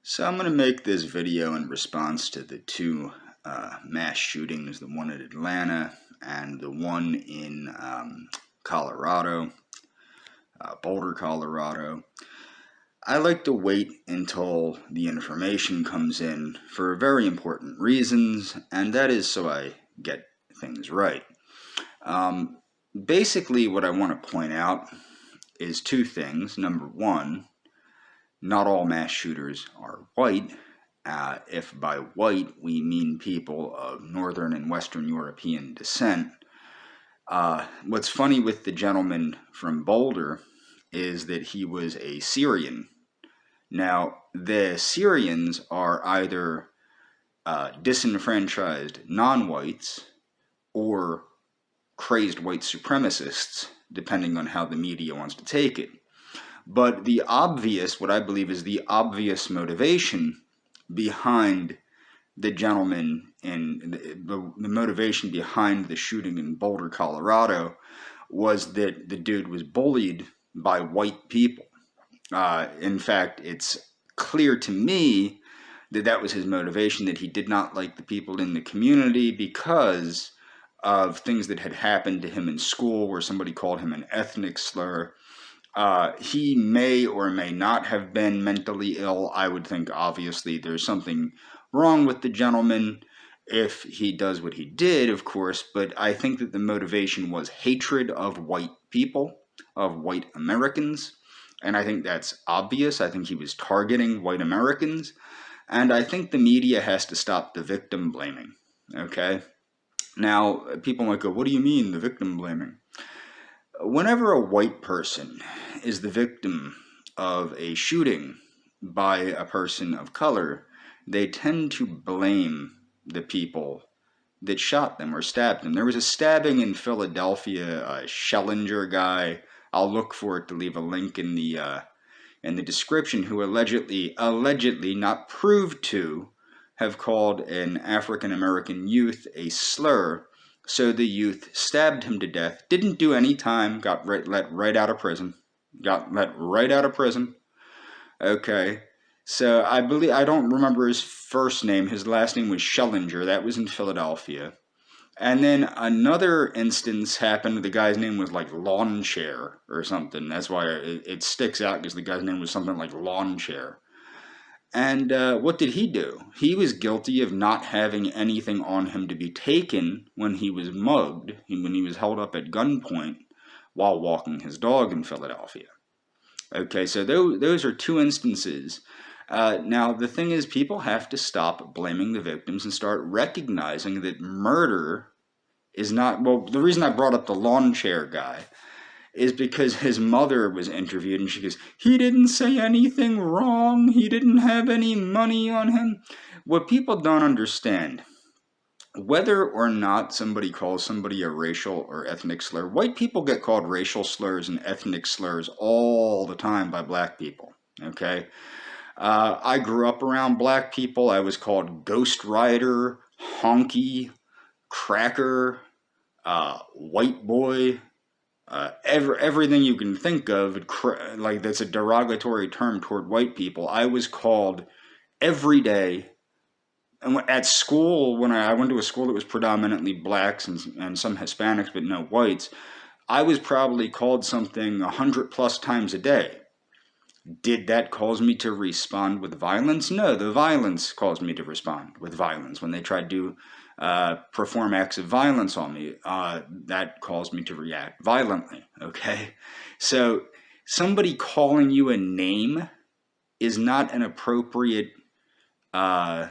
So I'm going to make this video in response to the two mass shootings, the one in Atlanta and the one in Colorado, Boulder, Colorado. I like to wait until the information comes in for very important reasons, and that is so I get things right. Basically, what I want to point out is two things. Number one, not all mass shooters are white. If by white we mean people of Northern and Western European descent. What's funny with the gentleman from Boulder is that he was a Syrian. Now, the Syrians are either disenfranchised non-whites or crazed white supremacists, depending on how the media wants to take it. But the obvious, what I believe is the obvious motivation behind the gentleman and the motivation behind the shooting in Boulder, Colorado, was that the dude was bullied by white people. In fact, it's clear to me that that was his motivation, that he did not like the people in the community because of things that had happened to him in school where somebody called him an ethnic slur. He may or may not have been mentally ill. I would think, obviously, there's something wrong with the gentleman if he does what he did, of course, but I think that the motivation was hatred of white people, of white Americans, and I think that's obvious. I think he was targeting white Americans, and I think the media has to stop the victim blaming, okay? Now, people might go, what do you mean, the victim blaming? Whenever a white person is the victim of a shooting by a person of color, they tend to blame the people that shot them or stabbed them. There was a stabbing in Philadelphia, a Schellinger guy. I'll look for it to leave a link in the description, who allegedly, not proved to, have called an African American youth a slur. So the youth stabbed him to death, didn't do any time, got let right out of prison. Okay, so I don't remember his first name. His last name was Schellinger. That was in Philadelphia. And then another instance happened. The guy's name was like Lawn Chair or something. That's why it sticks out, because the guy's name was something like Lawn Chair. And what did he do? He was guilty of not having anything on him to be taken when he was mugged, when he was held up at gunpoint while walking his dog in Philadelphia. Okay, so those are two instances. Now, the thing is, people have to stop blaming the victims and start recognizing that murder is not... Well, the reason I brought up the lawn chair guy is because his mother was interviewed, and she goes, he didn't say anything wrong, he didn't have any money on him. What people don't understand, whether or not somebody calls somebody a racial or ethnic slur, white people get called racial slurs and ethnic slurs all the time by black people, okay? I grew up around black people. I was called Ghost Rider, honky, cracker, white boy, everything you can think of, like that's a derogatory term toward white people. I was called every day. And at school, when I went to a school that was predominantly blacks and some Hispanics, but no whites, I was probably called something 100+ times a day. Did that cause me to respond with violence? No, the violence caused me to respond with violence. When they tried to perform acts of violence on me, that caused me to react violently, okay? So somebody calling you a name is not an appropriate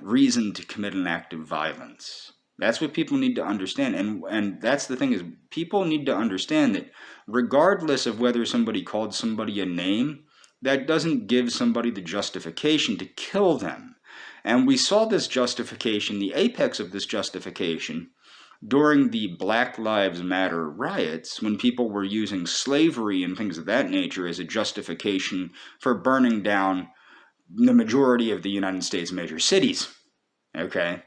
reason to commit an act of violence. That's what people need to understand. And that's the thing, is people need to understand that regardless of whether somebody called somebody a name, that doesn't give somebody the justification to kill them. And we saw this justification, the apex of this justification, during the Black Lives Matter riots, when people were using slavery and things of that nature as a justification for burning down the majority of the United States major cities, okay?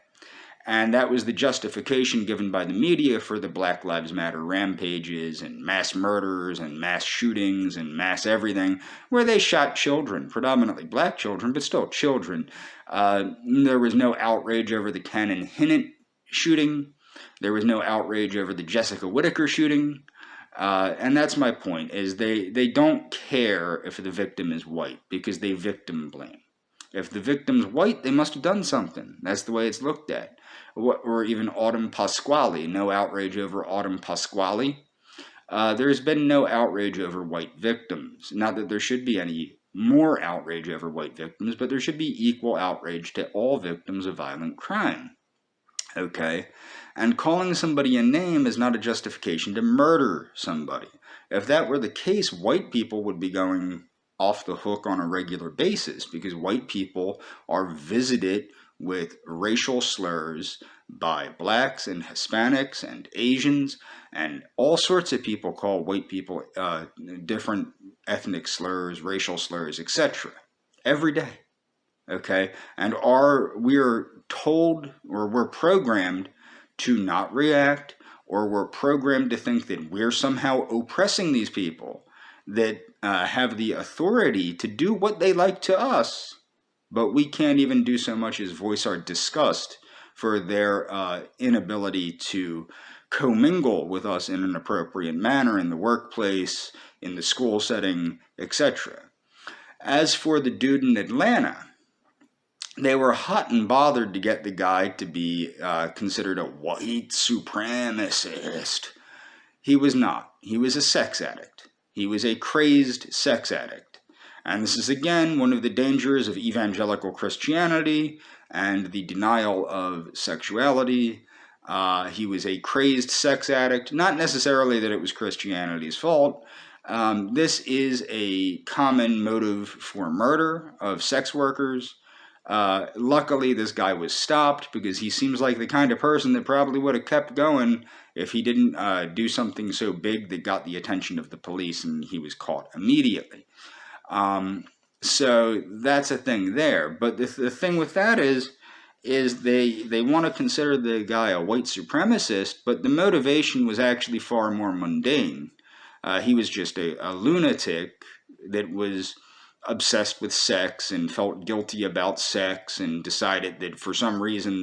And that was the justification given by the media for the Black Lives Matter rampages and mass murders and mass shootings and mass everything, where they shot children, predominantly black children, but still children. There was no outrage over the Cannon Hinnant shooting. There was no outrage over the Jessica Whittaker shooting. And that's my point, is they don't care if the victim is white, because they victim blame. If the victim's white, they must have done something. That's the way it's looked at. Or even Autumn Pasquale, no outrage over Autumn Pasquale. There's been no outrage over white victims. Not that there should be any more outrage over white victims, but there should be equal outrage to all victims of violent crime. Okay? And calling somebody a name is not a justification to murder somebody. If that were the case, white people would be going off the hook on a regular basis, because white people are visited with racial slurs by blacks and Hispanics and Asians, and all sorts of people call white people different ethnic slurs, racial slurs, etc. every day. Okay? And we're told, or we're programmed to not react, or we're programmed to think that we're somehow oppressing these people that have the authority to do what they like to us, but we can't even do so much as voice our disgust for their inability to commingle with us in an appropriate manner in the workplace, in the school setting, etc. As for the dude in Atlanta, they were hot and bothered to get the guy to be considered a white supremacist. He was not. He was a sex addict. He was a crazed sex addict. And this is, again, one of the dangers of evangelical Christianity and the denial of sexuality. He was a crazed sex addict. Not necessarily that it was Christianity's fault. This is a common motive for murder of sex workers. Luckily, this guy was stopped, because he seems like the kind of person that probably would have kept going if he didn't do something so big that got the attention of the police, and he was caught immediately. So that's a thing there. But the thing with that is they want to consider the guy a white supremacist, but the motivation was actually far more mundane. He was just a lunatic that was obsessed with sex and felt guilty about sex and decided that for some reason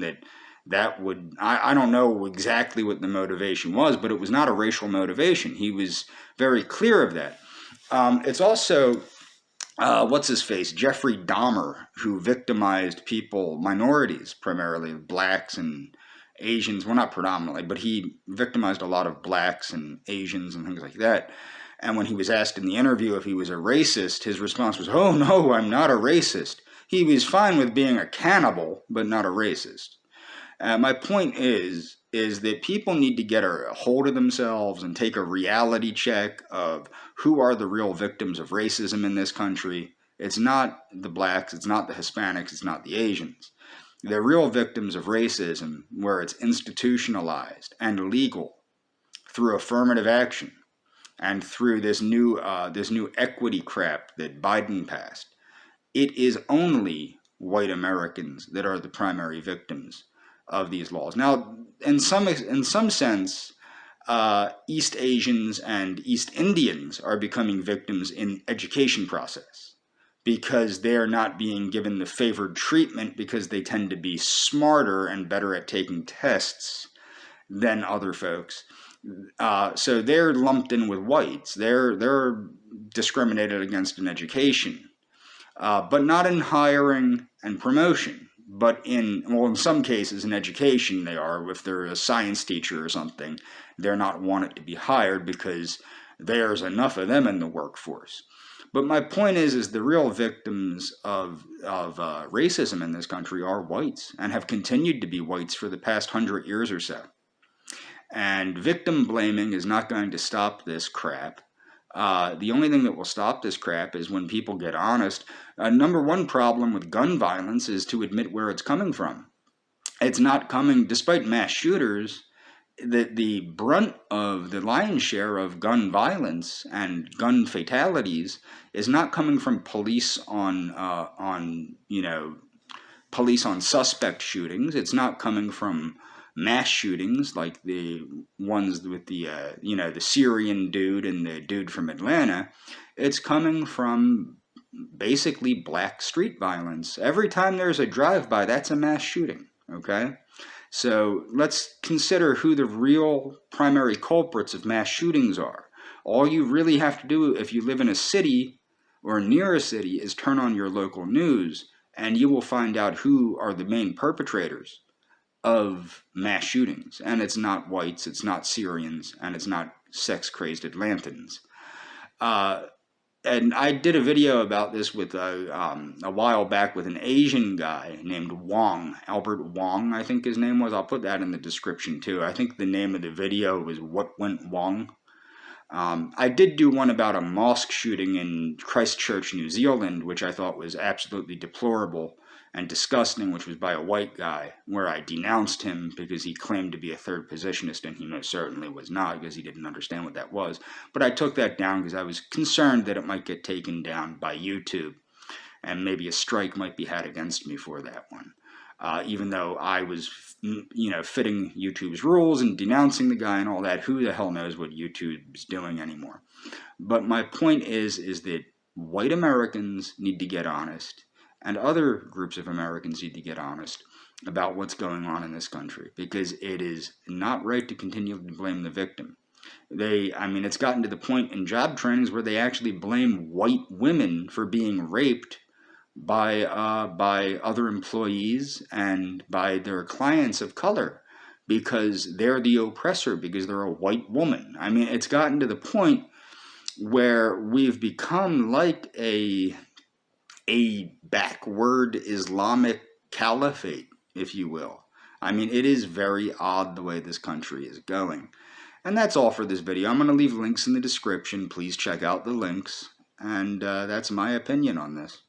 that would, I don't know exactly what the motivation was, but it was not a racial motivation. He was very clear of that. It's also, what's his face, Jeffrey Dahmer, who victimized people, minorities primarily, blacks and Asians, well, not predominantly, but he victimized a lot of blacks and Asians and things like that. And when he was asked in the interview if he was a racist, his response was, "Oh no, I'm not a racist." He was fine with being a cannibal, but not a racist. My point is that people need to get a hold of themselves and take a reality check of who are the real victims of racism in this country. It's not the blacks, it's not the Hispanics, it's not the Asians. The real victims of racism, where it's institutionalized and legal through affirmative action, and through this new equity crap that Biden passed, it is only white Americans that are the primary victims of these laws. Now, in some sense, East Asians and East Indians are becoming victims in education process, because they're not being given the favored treatment because they tend to be smarter and better at taking tests than other folks. So they're lumped in with whites. They're discriminated against in education, but not in hiring and promotion. But in some cases in education they are. If they're a science teacher or something, they're not wanted to be hired because there's enough of them in the workforce. But my point is the real victims of racism in this country are whites, and have continued to be whites for the past 100 years or so. And victim blaming is not going to stop this crap. The only thing that will stop this crap is when people get honest. Number one problem with gun violence is to admit where it's coming from. It's not coming, despite mass shooters, the brunt of the lion's share of gun violence and gun fatalities is not coming from police on police on suspect shootings. It's not coming from mass shootings like the ones with the the Syrian dude and the dude from Atlanta. It's coming from basically black street violence. Every time there's a drive-by, that's a mass shooting. Okay, so let's consider who the real primary culprits of mass shootings are. All you really have to do if you live in a city or near a city is turn on your local news, and you will find out who are the main perpetrators of mass shootings. And it's not whites, it's not Syrians, and it's not sex-crazed Atlantans. And I did a video about this with a while back with an Asian guy named Wong, Albert Wong, I think his name was. I'll put that in the description too. I think the name of the video was What Went Wrong. I did do one about a mosque shooting in Christchurch, New Zealand, which I thought was absolutely deplorable and disgusting, which was by a white guy, where I denounced him because he claimed to be a third positionist, and he most certainly was not, because he didn't understand what that was. But I took that down because I was concerned that it might get taken down by YouTube, and maybe a strike might be had against me for that one. Even though I was, fitting YouTube's rules and denouncing the guy and all that, who the hell knows what YouTube's doing anymore. But my point is that white Americans need to get honest, and other groups of Americans need to get honest about what's going on in this country, because it is not right to continue to blame the victim. It's gotten to the point in job trainings where they actually blame white women for being raped by other employees and by their clients of color, because they're the oppressor, because they're a white woman. It's gotten to the point where we've become like a backward Islamic caliphate, if you will. It is very odd the way this country is going. And that's all for this video. I'm going to leave links in the description. Please check out the links. And that's my opinion on this.